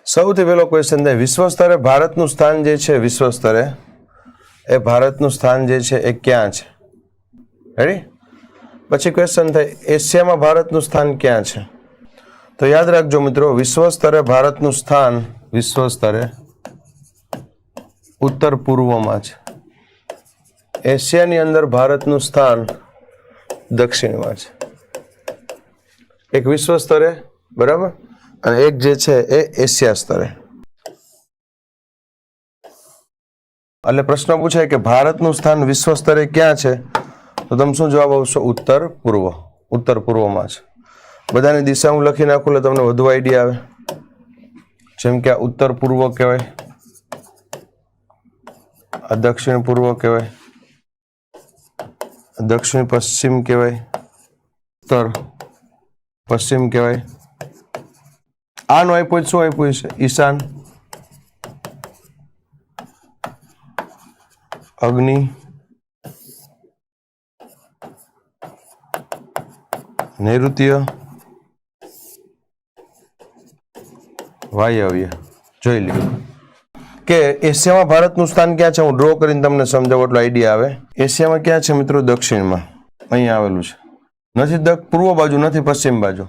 સૌથી પહેલો ક્વેશ્ચન થાય, વિશ્વ સ્તરે ભારતનું સ્થાન જે છે, વિશ્વ સ્તરે એ ભારતનું સ્થાન જે છે એ ક્યાં છે? રેડી? પછી ક્વેશ્ચન થાય, એશિયામાં ભારતનું સ્થાન ક્યાં છે? તો યાદ રાખજો મિત્રો, વિશ્વ સ્તરે ભારતનું સ્થાન વિશ્વ સ્તરે ઉત્તર પૂર્વમાં છે. એશિયાની અંદર ભારતનું સ્થાન દક્ષિણમાં છે. એક વિશ્વ સ્તરે, બરાબર, અને એક જે છે એ એશિયા સ્તરે. એટલે પ્રશ્ન પૂછાય કે ભારતનું સ્થાન વિશ્વ સ્તરે ક્યાં છે, તો તમે શું જવાબ આવશો? ઉત્તર પૂર્વ. ઉત્તર પૂર્વમાં છે. બધાની દિશા હું લખી નાખું એટલે તમને વધુ આઈડિયા આવે. જેમ કે આ ઉત્તર પૂર્વ કહેવાય, આ દક્ષિણ પૂર્વ કહેવાય, દક્ષિણ પશ્ચિમ કહેવાય, ઉત્તર પશ્ચિમ કહેવાય. આનું આપ્યું શું આપ્યું છે? ઈશાન, અગ્નિ, નૈઋત્ય, વાયવ્ય. જોઈ લો કે એશિયામાં ભારતનું સ્થાન ક્યાં છે. હું ડ્રો કરીને તમને સમજાવું એટલો આઈડિયા આવે. એશિયામાં ક્યાં છે મિત્રો? દક્ષિણમાં. અહીંયા આવેલું છે. નથી પૂર્વ બાજુ, નથી પશ્ચિમ બાજુ.